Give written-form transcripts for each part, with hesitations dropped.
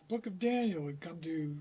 Book of Daniel, we've come to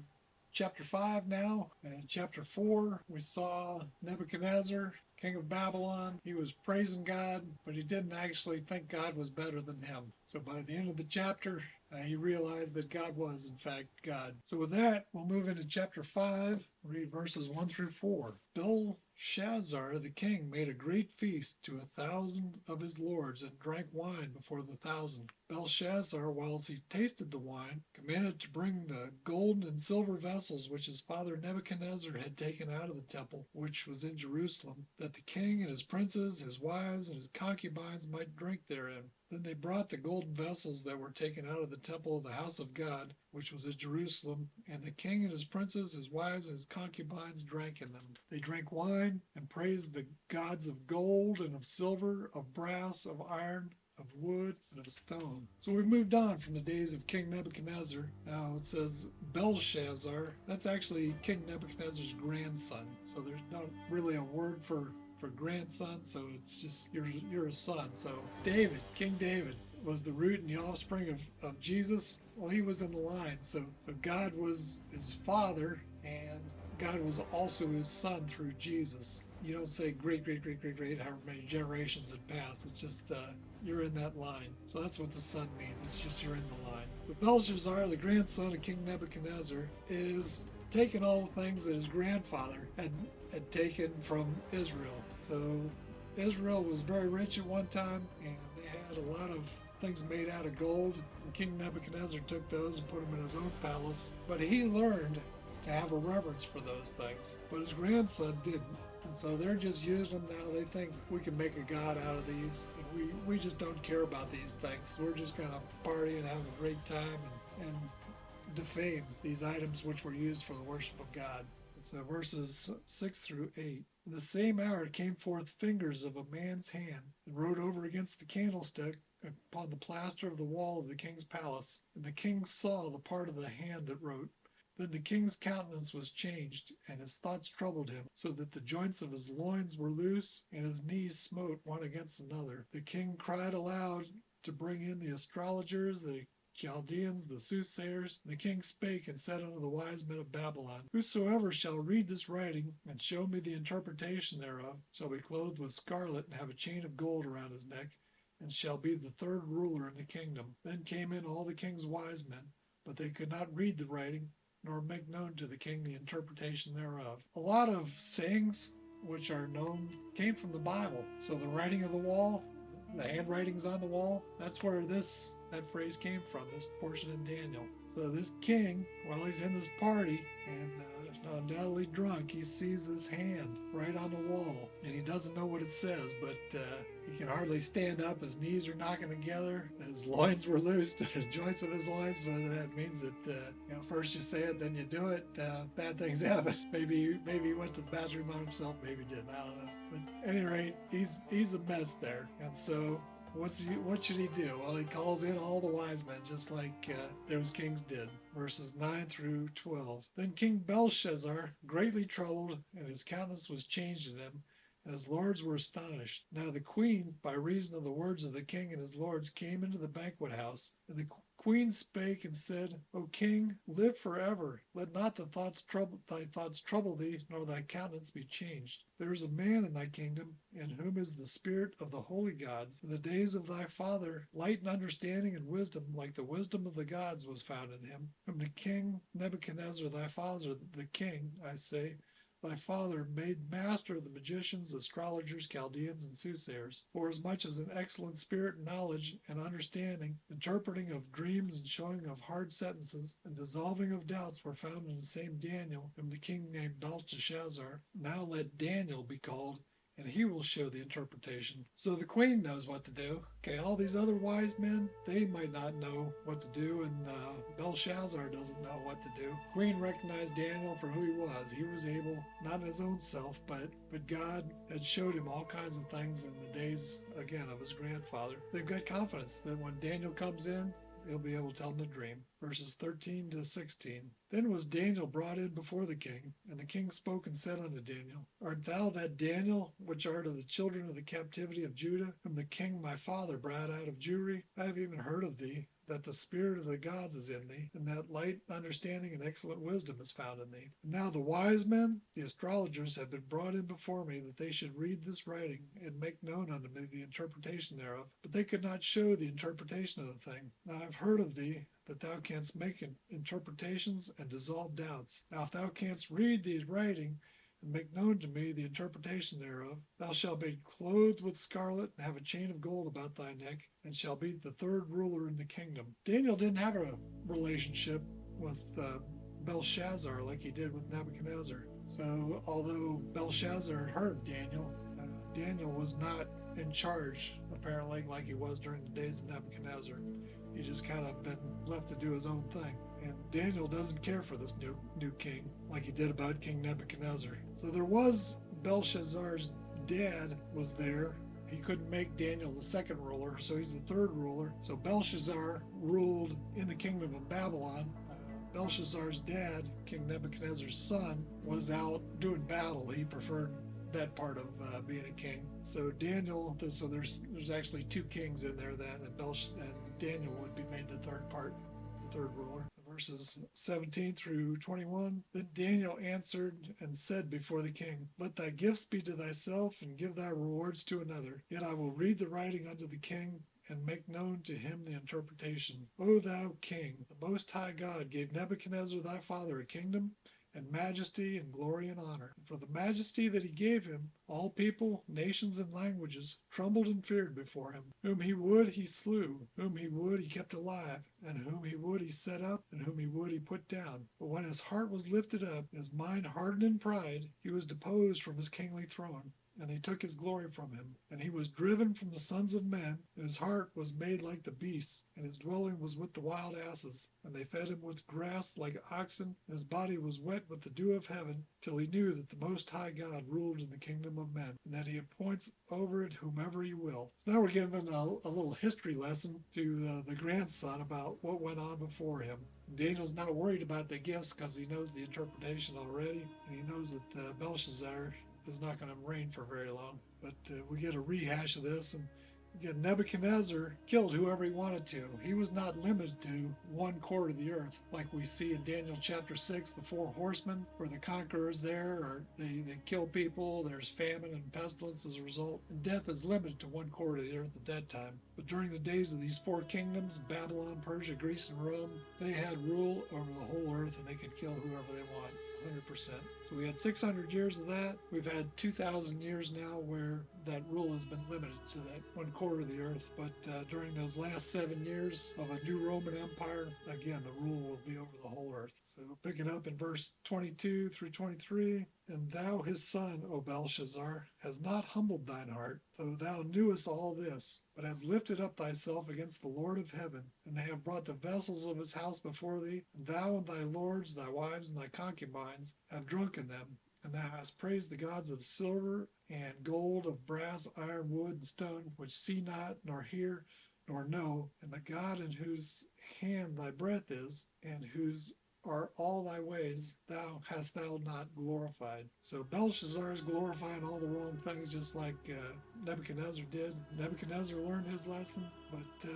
chapter 5 now. And chapter 4, we saw Nebuchadnezzar, king of Babylon. He was praising God, but he didn't actually think God was better than him. So by the end of the chapter, he realized that God was, in fact, God. So with that, we'll move into chapter 5, read verses 1 through 4. Belshazzar the king made a great feast to 1,000 of his lords and drank wine before the 1,000. Belshazzar, whilst he tasted the wine, commanded to bring the gold and silver vessels which his father Nebuchadnezzar had taken out of the temple, which was in Jerusalem, that the king and his princes, his wives, and his concubines might drink therein. Then they brought the golden vessels that were taken out of the temple of the house of God, which was at Jerusalem, and the king and his princes, his wives, and his concubines drank in them. They drank wine and praised the gods of gold and of silver, of brass, of iron, of wood, and of stone. So we've moved on from the days of King Nebuchadnezzar. Now it says Belshazzar. That's actually King Nebuchadnezzar's grandson. So there's not really a word for grandson, so it's just you're a son. So David, King David, was the root and the offspring of Jesus. Well, he was in the line. So God was his father, and God was also his son through Jesus. You don't say great, great, great, great, great, however many generations had passed. It's just you're in that line. So that's what the son means. It's just you're in the line. But Belshazzar, the grandson of King Nebuchadnezzar, is taking all the things that his grandfather had taken from Israel. So Israel was very rich at one time, and they had a lot of things made out of gold. And King Nebuchadnezzar took those and put them in his own palace. But he learned to have a reverence for those things. But his grandson didn't. And so they're just using them now. They think we can make a god out of these. And we just don't care about these things. We're just going to party and have a great time and defame these items which were used for the worship of God. So verses 6 through 8. In the same hour came forth fingers of a man's hand, and wrote over against the candlestick upon the plaster of the wall of the king's palace. And the king saw the part of the hand that wrote. Then the king's countenance was changed, and his thoughts troubled him, so that the joints of his loins were loose, and his knees smote one against another. The king cried aloud to bring in the astrologers, the Chaldeans, the soothsayers. And the king spake and said unto the wise men of Babylon, Whosoever shall read this writing, and show me the interpretation thereof, shall be clothed with scarlet, and have a chain of gold around his neck, and shall be the third ruler in the kingdom. Then came in all the king's wise men, but they could not read the writing, nor make known to the king the interpretation thereof. A lot of sayings which are known came from the Bible. So the writing of the wall, the handwritings on the wall, that's where that phrase came from, this portion in Daniel. So this king, while he's in this party and undoubtedly drunk, he sees this hand right on the wall, and he doesn't know what it says, but he can hardly stand up. His knees are knocking together. His loins were loosed, his joints of his loins. Whether that means that first you say it, then you do it. Bad things happen. Maybe he went to the bathroom by himself. Maybe he didn't. I don't know. But at any rate, he's a mess there, and so what should he do? Well, he calls in all the wise men, just like those kings did. Verses 9 through 12. Then King Belshazzar, greatly troubled, and his countenance was changed in him, and his lords were astonished. Now the queen, by reason of the words of the king and his lords, came into the banquet house, and the queen spake and said, O king, live forever. Let not thy thoughts trouble thee, nor thy countenance be changed. There is a man in thy kingdom, in whom is the spirit of the holy gods. In the days of thy father, light and understanding and wisdom, like the wisdom of the gods, was found in him. Whom the king Nebuchadnezzar, thy father, the king, I say, thy father made master of the magicians, astrologers, Chaldeans, and soothsayers, forasmuch as an excellent spirit and knowledge and understanding, interpreting of dreams and showing of hard sentences, and dissolving of doubts were found in the same Daniel, whom the king named Belteshazzar. Now let Daniel be called, and he will show the interpretation. So the queen knows what to do. Okay, all these other wise men, they might not know what to do, and Belshazzar doesn't know what to do. Queen recognized Daniel for who he was. He was able, not in his own self, but God had showed him all kinds of things in the days, again, of his grandfather. They've got confidence that when Daniel comes in, he'll be able to tell them the dream. Verses 13 to 16. Then was Daniel brought in before the king, and the king spoke and said unto Daniel, Art thou that Daniel, which art of the children of the captivity of Judah, whom the king my father brought out of Jewry? I have even heard of thee, that the spirit of the gods is in thee, and that light understanding and excellent wisdom is found in thee. And now the wise men, the astrologers, have been brought in before me, that they should read this writing, and make known unto me the interpretation thereof. But they could not show the interpretation of the thing. Now I have heard of thee, that thou canst make interpretations and dissolve doubts. Now if thou canst read the writing, and make known to me the interpretation thereof, thou shalt be clothed with scarlet, and have a chain of gold about thy neck, and shall be the third ruler in the kingdom. Daniel didn't have a relationship with Belshazzar like he did with Nebuchadnezzar. So although Belshazzar had heard of Daniel, Daniel was not in charge, apparently, like he was during the days of Nebuchadnezzar. He just kind of been left to do his own thing. And Daniel doesn't care for this new king like he did about King Nebuchadnezzar. So there was Belshazzar's dad was there. He couldn't make Daniel the second ruler, so he's the third ruler. So Belshazzar ruled in the kingdom of Babylon. Belshazzar's dad, King Nebuchadnezzar's son, was out doing battle. He preferred that part of being a king. So Daniel, so there's actually two kings in there then, and Daniel would be made the third part, the third ruler. Verses 17 through 21. Then Daniel answered and said before the king, Let thy gifts be to thyself, and give thy rewards to another. Yet I will read the writing unto the king, and make known to him the interpretation. O thou king, the most high God gave Nebuchadnezzar thy father a kingdom, and majesty, and glory, and honor. And for the majesty that he gave him, all people, nations, and languages trembled and feared before him. Whom he would, he slew. Whom he would, he kept alive. And whom he would, he set up. And whom he would, he put down. But when his heart was lifted up, and his mind hardened in pride, he was deposed from his kingly throne. And he took his glory from him. And he was driven from the sons of men, and his heart was made like the beasts, and his dwelling was with the wild asses. And they fed him with grass like oxen, and his body was wet with the dew of heaven, till he knew that the Most High God ruled in the kingdom of men, and that he appoints over it whomever he will. So now we're given a little history lesson to the grandson about what went on before him. Daniel's not worried about the gifts because he knows the interpretation already, and he knows that Belshazzar is not going to reign for very long. But we get a rehash of this, and again, Nebuchadnezzar killed whoever he wanted to. He was not limited to one quarter of the earth, like we see in Daniel chapter 6, the four horsemen, where the conquerors there, or they kill people, there's famine and pestilence as a result. And death is limited to one quarter of the earth at that time. But during the days of these four kingdoms, Babylon, Persia, Greece, and Rome, they had rule over the whole earth, and they could kill whoever they want. 100%. So we had 600 years of that. We've had 2,000 years now where that rule has been limited to that one quarter of the earth. But during those last 7 years of a new Roman Empire, again, the rule will be over the whole earth. So picking up in verse 22 through 23, And thou his son, O Belshazzar, has not humbled thine heart, though thou knewest all this, but hast lifted up thyself against the Lord of heaven, and they have brought the vessels of his house before thee, and thou and thy lords, thy wives, and thy concubines have drunken them. And thou hast praised the gods of silver and gold, of brass, iron, wood, and stone, which see not, nor hear, nor know, and the God in whose hand thy breath is, and whose are all thy ways, hast thou not glorified. So Belshazzar is glorifying all the wrong things, just like Nebuchadnezzar did. Nebuchadnezzar learned his lesson, but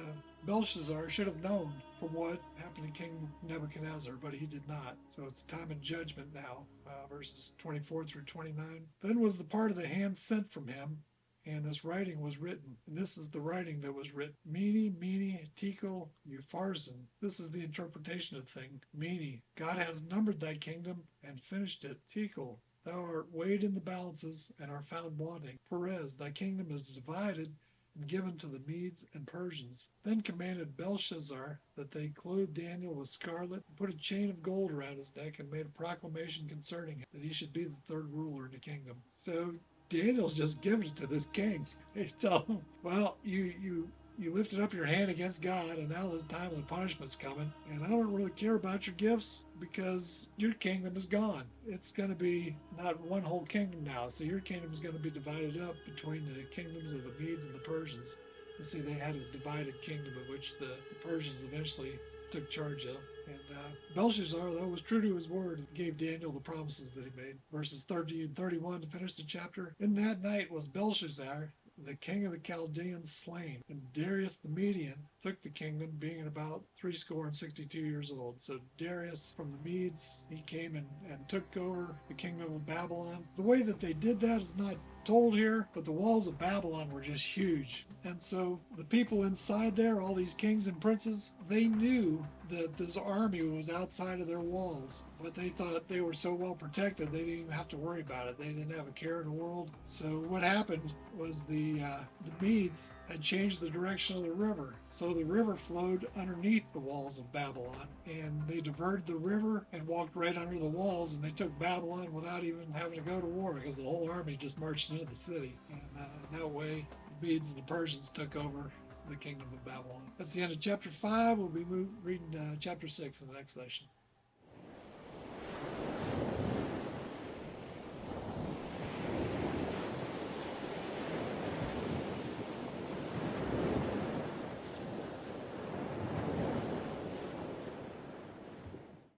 Belshazzar should have known from what happened to King Nebuchadnezzar, but he did not. So it's time of judgment now, verses 24 through 29. Then was the part of the hand sent from him, and this writing was written. And this is the writing that was written. Mene, Tekel, Upharsin. This is the interpretation of the thing. Mene, God has numbered thy kingdom and finished it. Tekel, thou art weighed in the balances and are found wanting. Perez, thy kingdom is divided and given to the Medes and Persians. Then commanded Belshazzar that they clothe Daniel with scarlet, and put a chain of gold around his neck, and made a proclamation concerning him, that he should be the third ruler in the kingdom. So Daniel's just giving it to this king. He's telling him, well, you lifted up your hand against God, and now the time of the punishment's coming, and I don't really care about your gifts because your kingdom is gone. It's going to be not one whole kingdom now, so your kingdom is going to be divided up between the kingdoms of the Medes and the Persians. You see, they had a divided kingdom of which the Persians eventually took charge of. And Belshazzar, though, was true to his word and gave Daniel the promises that he made. Verses 30 and 31 to finish the chapter. In that night was Belshazzar, the king of the Chaldeans slain. And Darius the Median took the kingdom, being about 62 years old. So Darius from the Medes, he came and took over the kingdom of Babylon. The way that they did that is not told here, but the walls of Babylon were just huge. And so the people inside there, all these kings and princes, they knew that this army was outside of their walls, but they thought they were so well protected they didn't even have to worry about it. They didn't have a care in the world. So what happened was the Medes had changed the direction of the river. So the river flowed underneath the walls of Babylon, and they diverted the river and walked right under the walls, and they took Babylon without even having to go to war, because the whole army just marched into the city. And that way, the Medes and the Persians took over the kingdom of Babylon. That's the end of chapter 5. We'll be reading chapter 6 in the next session.